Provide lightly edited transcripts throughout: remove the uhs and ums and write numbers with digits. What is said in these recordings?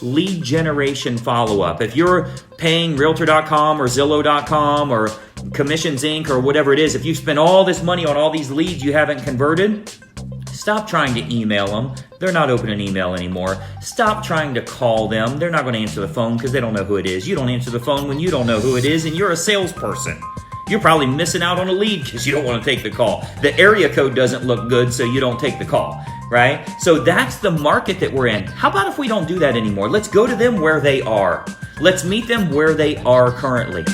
lead generation follow-up. If you're paying Realtor.com or Zillow.com or Commissions Inc. or whatever it is, if you spend all this money on all these leads you haven't converted, stop trying to email them. They're not opening email anymore. Stop trying to call them. They're not going to answer the phone because they don't know who it is. You don't answer the phone when you don't know who it is, and you're a salesperson. You're probably missing out on a lead because you don't want to take the call. The area code doesn't look good, so you don't take the call, right? So that's the market that we're in. How about if we don't do that anymore? Let's go to them where they are. Let's meet them where they are currently.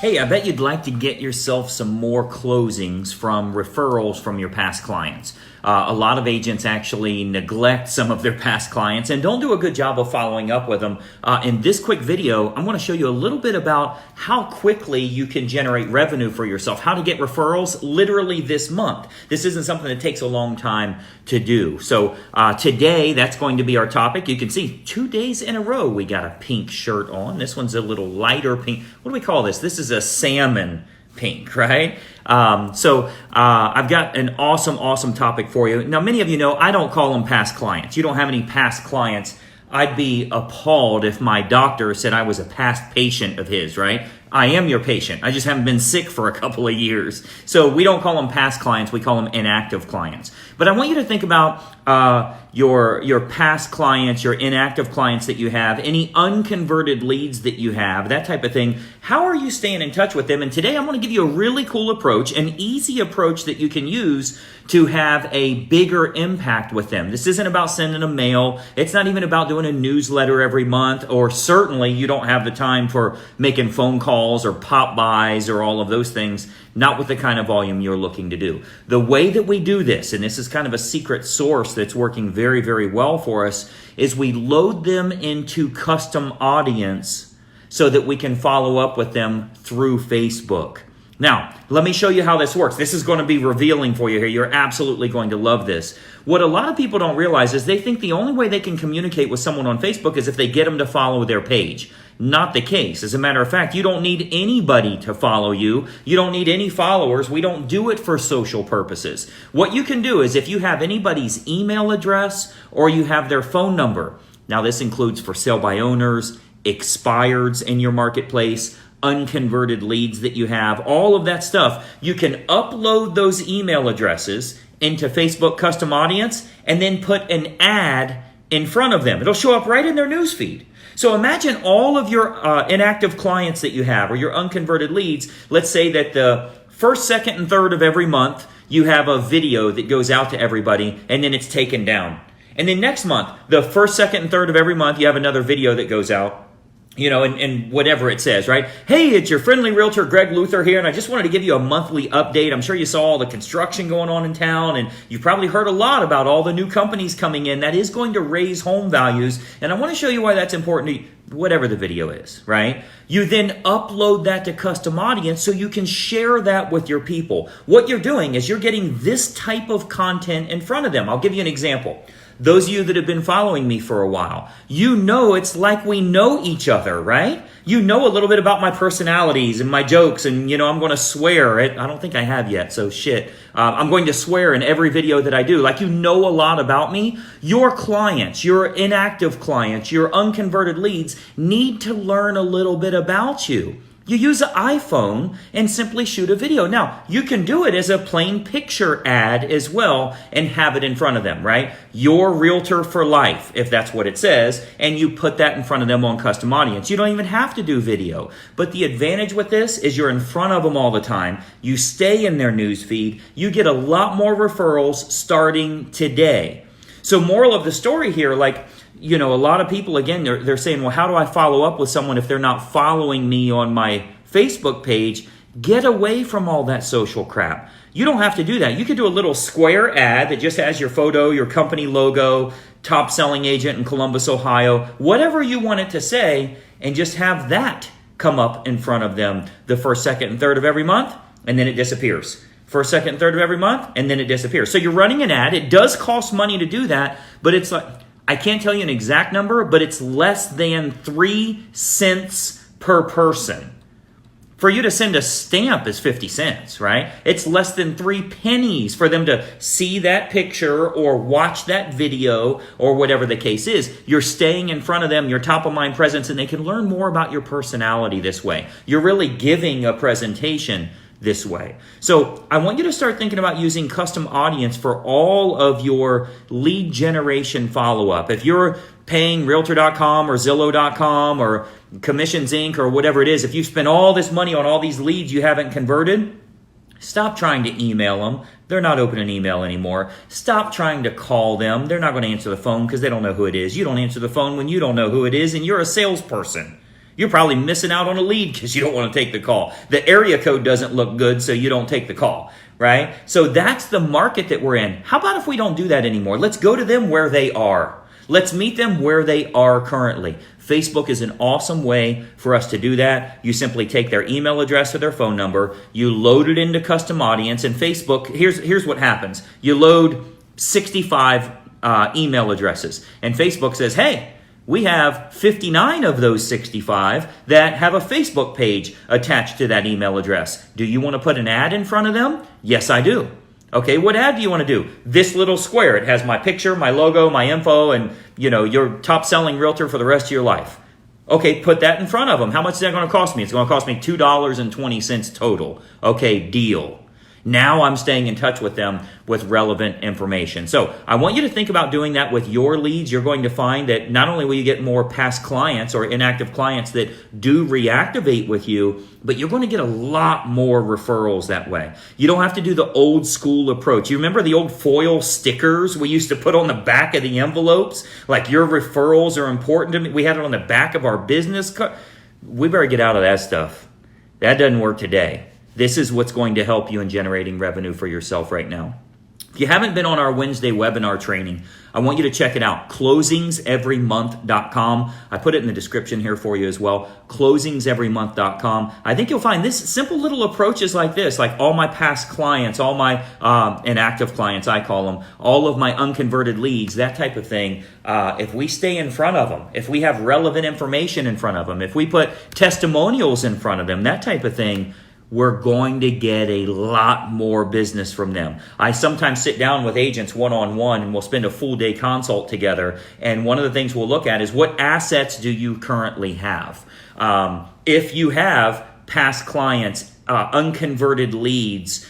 Hey, I bet you'd like to get yourself some more closings from referrals from your past clients. A lot of agents actually neglect some of their past clients and don't do a good job of following up with them. In this quick video, I'm going to show you a little bit about how quickly you can generate revenue for yourself, how to get referrals literally this month. This isn't something that takes a long time to do. So today, that's going to be our topic. You can see 2 days in a row we got a pink shirt on. This one's a little lighter pink. What do we call this? This is a salmon pink, right? I've got an awesome topic for you. Now, many of you know I don't call them past clients. You don't have any past clients. I'd be appalled if my doctor said I was a past patient of his, right? I am your patient. I just haven't been sick for a couple of years. So we don't call them past clients. We call them inactive clients. But I want you to think about your past clients, your inactive clients that you have, any unconverted leads that you have, that type of thing. How are you staying in touch with them? And today I'm going to give you a really cool approach, an easy approach that you can use to have a bigger impact with them. This isn't about sending a mail. It's not even about doing a newsletter every month, or certainly you don't have the time for making phone calls or pop buys or all of those things, not with the kind of volume you're looking to do. The way that we do this, and this is kind of a secret source that's working very well for us, is we load them into custom audience so that we can follow up with them through Facebook. Now, let me show you how this works. This is going to be revealing for you here. You're absolutely going to love this. What a lot of people don't realize is they think the only way they can communicate with someone on Facebook is if they get them to follow their page. Not the case. As a matter of fact, you don't need anybody to follow you. You don't need any followers. We don't do it for social purposes. What you can do is if you have anybody's email address or you have their phone number. Now, this includes for sale by owners, expireds in your marketplace, unconverted leads that you have, all of that stuff. You can upload those email addresses into Facebook custom audience and then put an ad in front of them. It'll show up right in their newsfeed. So imagine all of your inactive clients that you have or your unconverted leads. Let's say that the first, second, and third of every month, you have a video that goes out to everybody and then it's taken down. And then next month, the first, second, and third of every month, you have another video that goes out. You know, and whatever it says, right? Hey, it's your friendly realtor, Greg Luther here, and I just wanted to give you a monthly update. I'm sure you saw all the construction going on in town, and you've probably heard a lot about all the new companies coming in. That is going to raise home values, and I want to show you why that's important to you, whatever the video is, right? You then upload that to custom audience so you can share that with your people. What you're doing is you're getting this type of content in front of them. I'll give you an example. Those of you that have been following me for a while, you know it's like we know each other, right? You know a little bit about my personalities and my jokes, and I'm going to swear. I don't think I have yet, so shit. I'm going to swear in every video that I do. Like, you know a lot about me. Your clients, your inactive clients, your unconverted leads need to learn a little bit about you. You use an iPhone and simply shoot a video. Now, you can do it as a plain picture ad as well and have it in front of them, right? Your realtor for life, if that's what it says, and you put that in front of them on custom audience. You don't even have to do video. But the advantage with this is you're in front of them all the time. You stay in their news feed. You get a lot more referrals starting today. So moral of the story here, a lot of people, again, they're saying, well, how do I follow up with someone if they're not following me on my Facebook page? Get away from all that social crap. You don't have to do that. You could do a little square ad that just has your photo, your company logo, top selling agent in Columbus, Ohio, whatever you want it to say, and just have that come up in front of them the first, second, and third of every month, and then it disappears. First, second, and third of every month, and then it disappears. So you're running an ad. It does cost money to do that, but it's like, I can't tell you an exact number, but it's less than 3 cents per person. For you to send a stamp is 50 cents, right? It's less than 3 pennies for them to see that picture or watch that video or whatever the case is. You're staying in front of them, your top of mind presence, and they can learn more about your personality this way. You're really giving a presentation this way. So I want you to start thinking about using custom audience for all of your lead generation follow-up. If you're paying Realtor.com or Zillow.com or Commissions Inc. or whatever it is, if you spend all this money on all these leads you haven't converted, stop trying to email them. They're not opening email anymore. Stop trying to call them. They're not going to answer the phone because they don't know who it is. You don't answer the phone when you don't know who it is, and you're a salesperson. You're probably missing out on a lead because you don't want to take the call. The area code doesn't look good, so you don't take the call, right? So that's the market that we're in. How about if we don't do that anymore? Let's go to them where they are. Let's meet them where they are currently. Facebook is an awesome way for us to do that. You simply take their email address or their phone number, you load it into custom audience, and Facebook, here's what happens. You load 65 email addresses, and Facebook says, hey, we have 59 of those 65 that have a Facebook page attached to that email address. Do you want to put an ad in front of them? Yes, I do. Okay, what ad do you want to do? This little square. It has my picture, my logo, my info, and your top selling realtor for the rest of your life. Okay, put that in front of them. How much is that going to cost me? It's going to cost me $2.20 total. Okay, deal. Now I'm staying in touch with them with relevant information. So I want you to think about doing that with your leads. You're going to find that not only will you get more past clients or inactive clients that do reactivate with you, but you're going to get a lot more referrals that way. You don't have to do the old school approach. You remember the old foil stickers we used to put on the back of the envelopes? Like, your referrals are important to me. We had it on the back of our business card. We better get out of that stuff. That doesn't work today. This is what's going to help you in generating revenue for yourself right now. If you haven't been on our Wednesday webinar training, I want you to check it out, closingseverymonth.com. I put it in the description here for you as well, closingseverymonth.com. I think you'll find this simple little approaches like this, like all my past clients, all my inactive clients, I call them, all of my unconverted leads, that type of thing. If we stay in front of them, if we have relevant information in front of them, if we put testimonials in front of them, that type of thing, we're going to get a lot more business from them. I sometimes sit down with agents one-on-one and we'll spend a full day consult together. And one of the things we'll look at is, what assets do you currently have? If you have past clients, unconverted leads,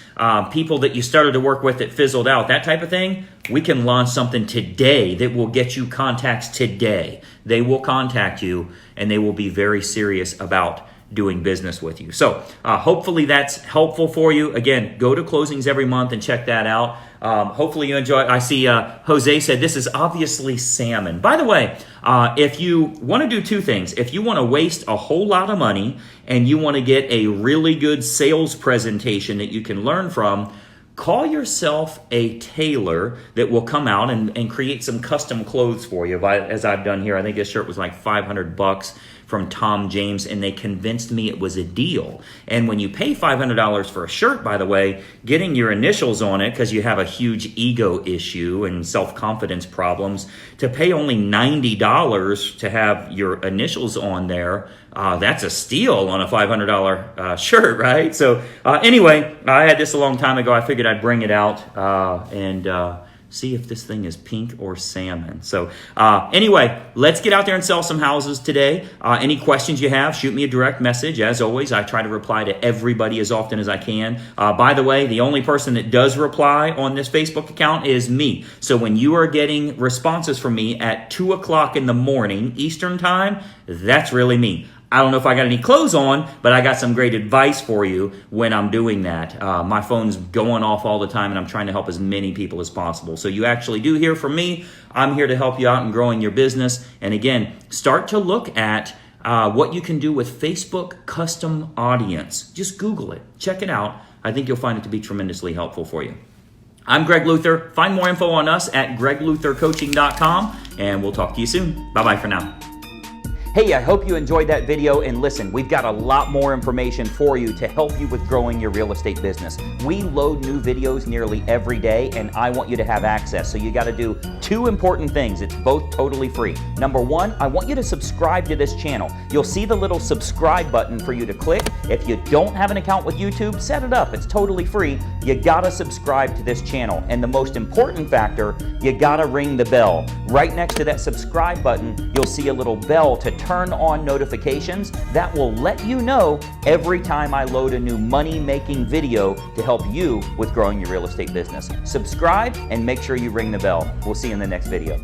people that you started to work with that fizzled out, that type of thing, we can launch something today that will get you contacts today. They will contact you and they will be very serious about doing business with you. So hopefully that's helpful for you. Again, go to Closings Every Month and check that out. Hopefully you enjoy. I see Jose said this is obviously salmon. By the way, if you want to do two things, if you want to waste a whole lot of money and you want to get a really good sales presentation that you can learn from, call yourself a tailor that will come out and create some custom clothes for you. As I've done here, I think this shirt was like $500 from Tom James, and they convinced me it was a deal. And when you pay $500 for a shirt, by the way, getting your initials on it, because you have a huge ego issue and self-confidence problems, to pay only $90 to have your initials on there, that's a steal on a $500 shirt, right? So anyway, I had this a long time ago. I figured I'd bring it out and see if this thing is pink or salmon. So anyway, let's get out there and sell some houses today. Any questions you have, shoot me a direct message. As always, I try to reply to everybody as often as I can. By the way, the only person that does reply on this Facebook account is me. So when you are getting responses from me at 2 o'clock in the morning Eastern time, that's really me. I don't know if I got any clothes on, but I got some great advice for you when I'm doing that. My phone's going off all the time, and I'm trying to help as many people as possible. So you actually do hear from me. I'm here to help you out in growing your business. And again, start to look at what you can do with Facebook custom audience. Just Google it. Check it out. I think you'll find it to be tremendously helpful for you. I'm Greg Luther. Find more info on us at gregluthercoaching.com, and we'll talk to you soon. Bye-bye for now. Hey, I hope you enjoyed that video, and listen, we've got a lot more information for you to help you with growing your real estate business. We load new videos nearly every day, and I want you to have access. So you got to do two important things. It's both totally free. Number one, I want you to subscribe to this channel. You'll see the little subscribe button for you to click, If you don't have an account with YouTube, set it up. It's totally free. You gotta subscribe to this channel. And the most important factor, you gotta ring the bell. Right next to that subscribe button, you'll see a little bell to turn on notifications. That will let you know every time I load a new money-making video to help you with growing your real estate business. Subscribe and make sure you ring the bell. We'll see you in the next video.